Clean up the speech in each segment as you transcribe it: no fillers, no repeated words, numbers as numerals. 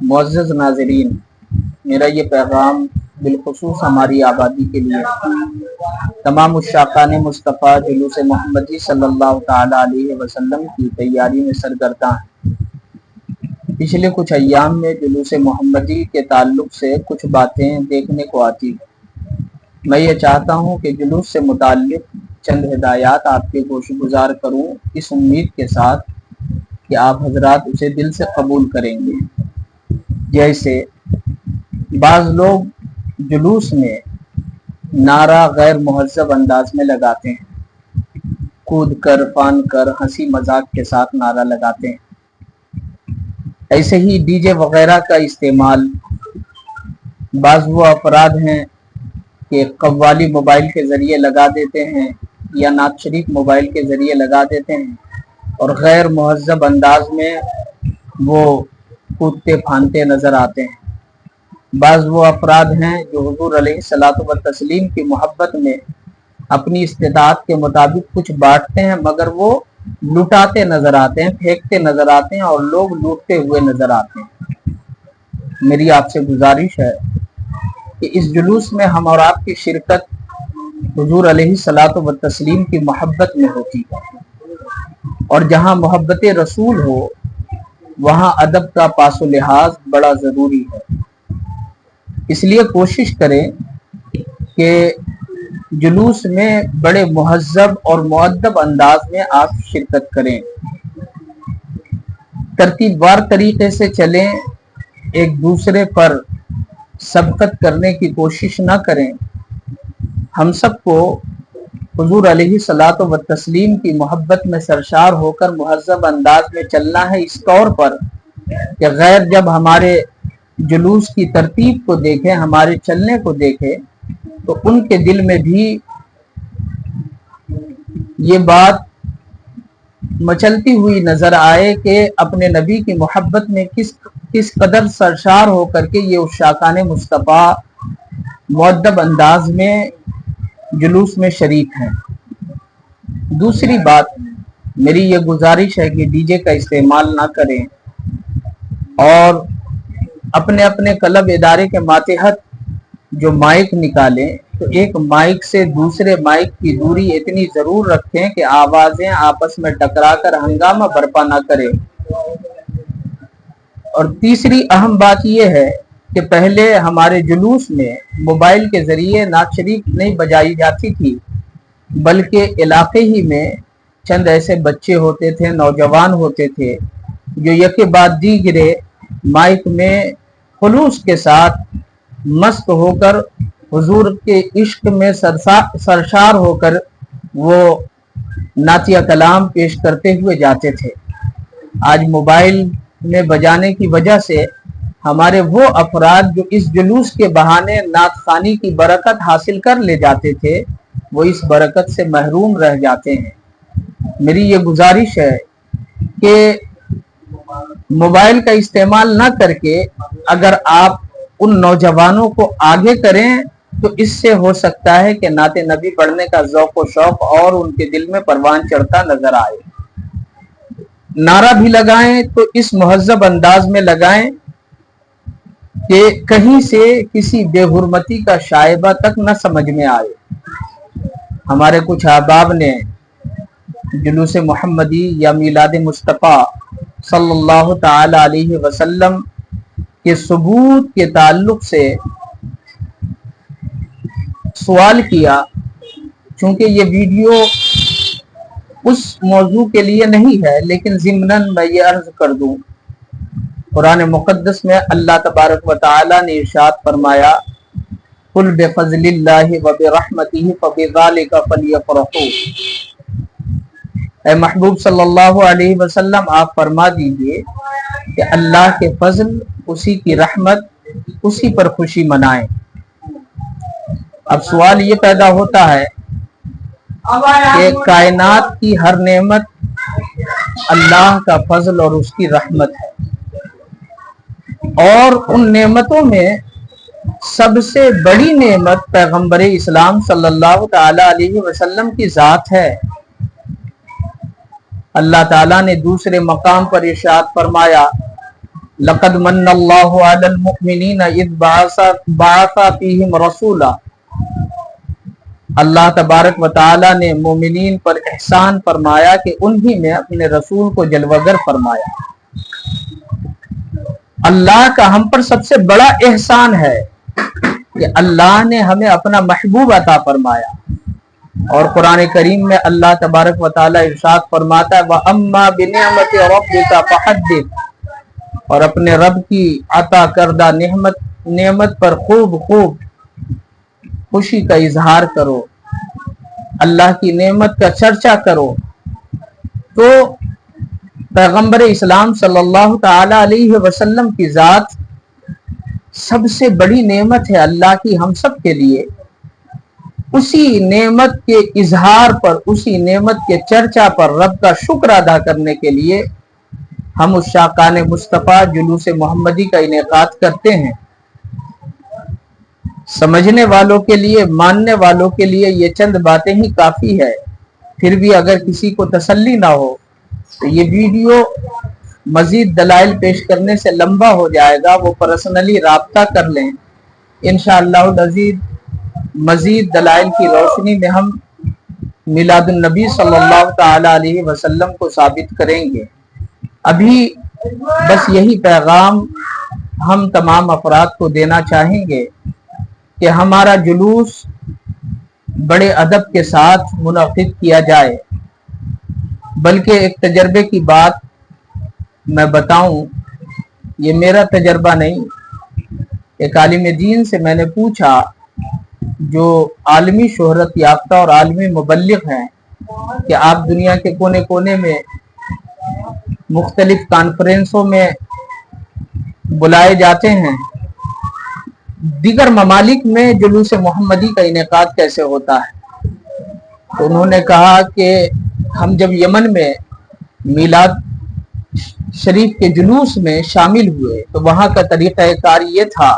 معزز ناظرین، میرا یہ پیغام بالخصوص ہماری آبادی کے لیے تمام عشاقان مصطفیٰ جلوس محمدی صلی اللہ تعالی علیہ وسلم کی تیاری میں سرگرداں ہے۔ پچھلے کچھ ایام میں جلوس محمدی کے تعلق سے کچھ باتیں دیکھنے کو آتی ہیں۔ میں یہ چاہتا ہوں کہ جلوس سے متعلق چند ہدایات آپ کے گوش گزار کروں، اس امید کے ساتھ کہ آپ حضرات اسے دل سے قبول کریں گے۔ جیسے بعض لوگ جلوس میں نعرہ غیر مہذب انداز میں لگاتے ہیں، کود کر فان کر ہنسی مذاق کے ساتھ نعرہ لگاتے ہیں۔ ایسے ہی ڈی جے وغیرہ کا استعمال بعض وہ افراد ہیں کہ قوالی موبائل کے ذریعے لگا دیتے ہیں یا نعت شریف موبائل کے ذریعے لگا دیتے ہیں اور غیر مہذب انداز میں وہ کودتے پھاندتے نظر آتے ہیں۔ بعض وہ افراد ہیں جو حضور علیہ الصلوۃ والتسلیم کی محبت میں اپنی استطاعت کے مطابق کچھ بانٹتے ہیں، مگر وہ لٹاتے نظر آتے ہیں، پھینکتے نظر آتے ہیں اور لوگ لوٹتے ہوئے نظر آتے ہیں۔ میری آپ سے گزارش ہے کہ اس جلوس میں ہم اور آپ کی شرکت حضور علیہ الصلوۃ والتسلیم کی محبت میں ہوتی ہے، اور جہاں محبت رسول ہو وہاں ادب کا پاس و لحاظ بڑا ضروری ہے۔ اس لیے کوشش کریں کہ جلوس میں بڑے مہذب اور مؤدب انداز میں آپ شرکت کریں، ترتیب وار طریقے سے چلیں، ایک دوسرے پر سبقت کرنے کی کوشش نہ کریں۔ ہم سب کو حضور علیہ الصلوۃ والتسلیم کی محبت میں سرشار ہو کر مہذب انداز میں چلنا ہے، اس طور پر کہ غیر جب ہمارے جلوس کی ترتیب کو دیکھیں، ہمارے چلنے کو دیکھیں، تو ان کے دل میں بھی یہ بات مچلتی ہوئی نظر آئے کہ اپنے نبی کی محبت میں کس قدر سرشار ہو کر کے یہ عشاقان مصطفیٰ مؤدب انداز میں جلوس میں شریک ہیں۔ دوسری بات میری یہ گزارش ہے کہ ڈی جے کا استعمال نہ کریں اور اپنے اپنے کلب ادارے کے ماتحت جو مائک نکالیں تو ایک مائک سے دوسرے مائک کی دوری اتنی ضرور رکھیں کہ آوازیں آپس میں ٹکرا کر ہنگامہ برپا نہ کریں۔ اور تیسری اہم بات یہ ہے کہ پہلے ہمارے جلوس میں موبائل کے ذریعے نعت شریف نہیں بجائی جاتی تھی، بلکہ علاقے ہی میں چند ایسے بچے ہوتے تھے، نوجوان ہوتے تھے جو یکے بعد دیگرے مائک میں خلوص کے ساتھ مست ہو کر حضور کے عشق میں سرشار ہو کر وہ نعتیہ کلام پیش کرتے ہوئے جاتے تھے۔ آج موبائل میں بجانے کی وجہ سے ہمارے وہ افراد جو اس جلوس کے بہانے نعت خوانی کی برکت حاصل کر لے جاتے تھے، وہ اس برکت سے محروم رہ جاتے ہیں۔ میری یہ گزارش ہے کہ موبائل کا استعمال نہ کر کے اگر آپ ان نوجوانوں کو آگے کریں تو اس سے ہو سکتا ہے کہ نعت نبی پڑھنے کا ذوق و شوق اور ان کے دل میں پروان چڑھتا نظر آئے۔ نعرہ بھی لگائیں تو اس مہذب انداز میں لگائیں کہ کہیں سے کسی بے حرمتی کا شائبہ تک نہ سمجھ میں آئے۔ ہمارے کچھ احباب نے جلوس محمدی یا میلاد مصطفیٰ صلی اللہ تعالی علیہ وسلم کے ثبوت کے تعلق سے سوال کیا۔ چونکہ یہ ویڈیو اس موضوع کے لیے نہیں ہے، لیکن ضمناً میں یہ عرض کر دوں، قرآن مقدس میں اللہ تبارک و تعالی نے ارشاد فرمایا، قُلْ بِفَضْلِ اللَّهِ وَبِرَحْمَتِهِ فَبِذَلِكَ فَلْيَفْرَحُوا۔ اے محبوب صلی اللہ علیہ وسلم، آپ فرما دیجئے کہ اللہ کے فضل، اسی کی رحمت، اسی پر خوشی منائیں۔ اب سوال یہ پیدا ہوتا ہے کہ کائنات کی ہر نعمت اللہ کا فضل اور اس کی رحمت ہے، اور ان نعمتوں میں سب سے بڑی نعمت پیغمبر اسلام صلی اللہ تعالی علیہ وسلم کی ذات ہے۔ اللہ تعالیٰ نے دوسرے مقام پر ارشاد فرمایا، लक़द मन्नल्लाहु अलल मुमिनीन इज़ बअसा फ़ीहिम रसूला। अल्लाह तबारक व तआला ने मोमिनीन पर एहसान फरमाया कि उन्हीं ने अपने रसूल को जलवागर फरमाया। अल्लाह का हम पर सबसे बड़ा एहसान है कि अल्लाह ने हमें अपना महबूब अता फरमाया। और कुरान करीम में अल्लाह तबारक व तआला इरशाद फरमाता है, व अम्मा बिनिअमति रब्बिका फहद्दिस, और अपने रब की अता करदा नेमत पर खूब खूब खुशी का इजहार करो, अल्लाह की नेमत का चर्चा करो। तो पैगंबर इस्लाम सल्लल्लाहु ताला अलैहि वसल्लम की जात सबसे बड़ी नेमत है अल्लाह की हम सब के लिए। उसी नेमत के इजहार पर, उसी नेमत के चर्चा पर रब का शुक्र अदा करने के लिए हम उस शाकान मुस्तफ़ा जुलूस मोहम्मदी का इनेकाद करते हैं। समझने वालों के लिए, मानने वालों के लिए ये चंद बातें ही काफी है। फिर भी अगर किसी को तसल्ली ना हो तो ये वीडियो मजीद दलाइल पेश करने से लंबा हो जाएगा, वो पर्सनली राब्ता कर लें। इंशाअल्लाह अज़ीज़ मजीद दलाइल की रोशनी में हम मिलादुन नबी सल्लल्लाहु ताला अलैहि वसल्लम को साबित करेंगे। अभी बस यही पैगाम हम तमाम अफराद को देना चाहेंगे कि हमारा जुलूस बड़े अदब के साथ मुनक़िद किया जाए। बल्कि एक तजर्बे की बात मैं बताऊं, ये मेरा तजर्बा नहीं, एक आलिम दीन से मैंने पूछा जो आलमी शोहरत याफ्ता और आलमी मुबल्लिग हैं कि आप दुनिया के कोने कोने में मुख्तलिफ कॉन्फ्रेंसों में बुलाए जाते हैं, दीगर ममालिक में जुलूस मोहम्मदी का इनेकाद कैसे होता है? तो उन्होंने कहा कि हम जब यमन में मीलाद शरीफ के जुलूस में शामिल हुए तो वहां का तरीक़ाकार ये था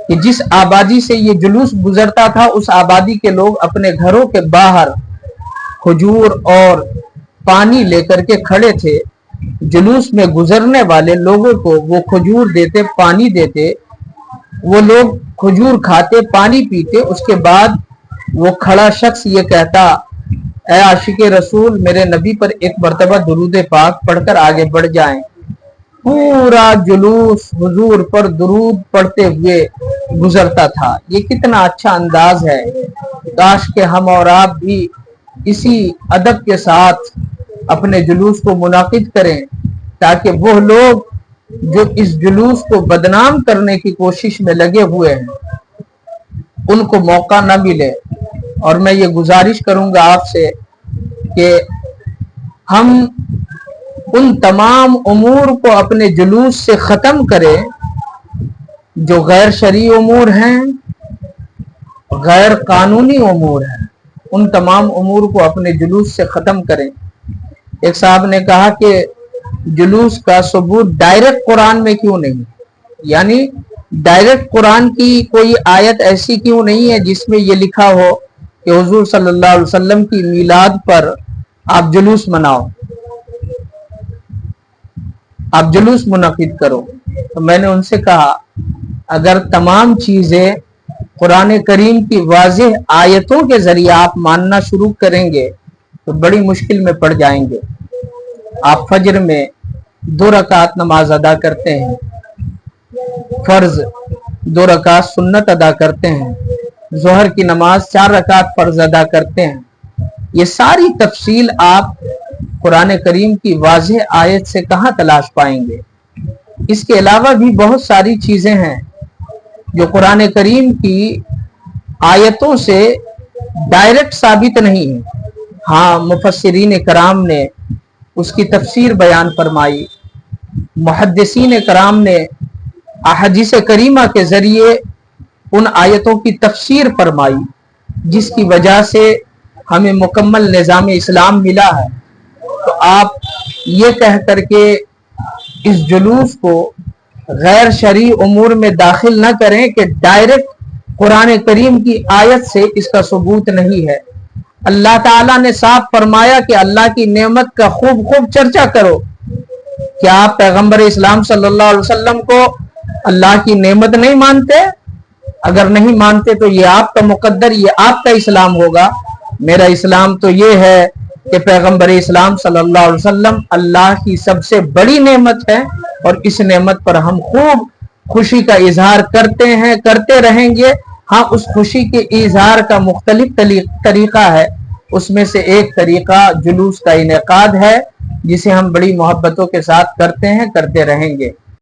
कि जिस आबादी से ये जुलूस गुजरता था उस आबादी के लोग अपने घरों के बाहर खजूर और पानी लेकर के खड़े थे। जुलूस में गुजरने वाले लोगों को वो खजूर देते, पानी देते, वो लोग खजूर खाते, पानी पीते। उसके बाद वो खड़ा शख्स ये कहता, ऐ आशिके रसूल, मेरे नबी पर एक मर्तबा दुरूद पाक पढ़कर आगे बढ़ जाएं। पूरा जुलूस हुजूर पर दुरूद पढ़ते हुए गुजरता था। ये कितना अच्छा अंदाज है। काश के हम और आप भी इसी अदब के साथ अपने जुलूस को मुनाकिद करें, ताकि वो लोग जो इस जुलूस को बदनाम करने की कोशिश में लगे हुए हैं उनको मौका न मिले। और मैं ये गुजारिश करूंगा आपसे कि हम उन तमाम उमूर को अपने जुलूस से ख़त्म करें जो गैर शरई उमूर हैं, गैर कानूनी उमूर हैं। उन तमाम उमूर को अपने जुलूस से ख़त्म करें। एक साहब ने कहा कि जुलूस का सबूत डायरेक्ट कुरान में क्यों नहीं, यानी डायरेक्ट कुरान की कोई आयत ऐसी क्यों नहीं है जिसमें ये लिखा हो कि हुजूर सल्लल्लाहु अलैहि वसल्लम की मीलाद पर आप जुलूस मनाओ, आप जुलूस मुनक़िद करो। तो मैंने उनसे कहा, अगर तमाम चीजें कुरान करीम की वाज़ेह आयतों के जरिए आप मानना शुरू करेंगे तो बड़ी मुश्किल में पड़ जाएंगे। आप फजर में 2 रकात नमाज अदा करते हैं, फर्ज 2 रकात सुन्नत अदा करते हैं, जोहर की नमाज 4 रकात फर्ज अदा करते हैं। ये सारी तफसील आप कुरान करीम की वाज़ेह आयत से कहाँ तलाश पाएंगे। इसके अलावा भी बहुत सारी चीजें हैं जो कुरान करीम की आयतों से डायरेक्ट साबित नहीं है। हाँ, मुफस्सिरीन कराम ने उसकी तफसीर बयान फरमाई, मुहद्दिसीन कराम ने अहादीस करीमा के जरिए उन आयतों की तफसीर फरमाई, जिसकी वजह से हमें मुकम्मल निज़ाम इस्लाम मिला है। तो आप ये कह करके इस जुलूस को गैर शरई उमूर में दाखिल न करें कि डायरेक्ट कुरान करीम की आयत से इसका सबूत नहीं है। अल्लाह ताला ने साफ फरमाया कि अल्लाह की नेमत का खूब खूब चर्चा करो। क्या आप पैगंबर इस्लाम सल्लल्लाहु अलैहि वसल्लम को अल्लाह की नेमत नहीं मानते? अगर नहीं मानते तो ये आपका मुकद्दर, ये आपका इस्लाम होगा। मेरा इस्लाम तो ये है कि पैगंबर इस्लाम सल्लल्लाहु अलैहि वसल्लम अल्लाह की सबसे बड़ी नेमत है और इस नेमत पर हम खूब खुशी का इजहार करते हैं, करते रहेंगे। हाँ, उस खुशी के इजहार का मुख्तलिफ तरीका है। उसमें से एक तरीका जुलूस का इनेकाद है, जिसे हम बड़ी मोहब्बतों के साथ करते हैं, करते रहेंगे।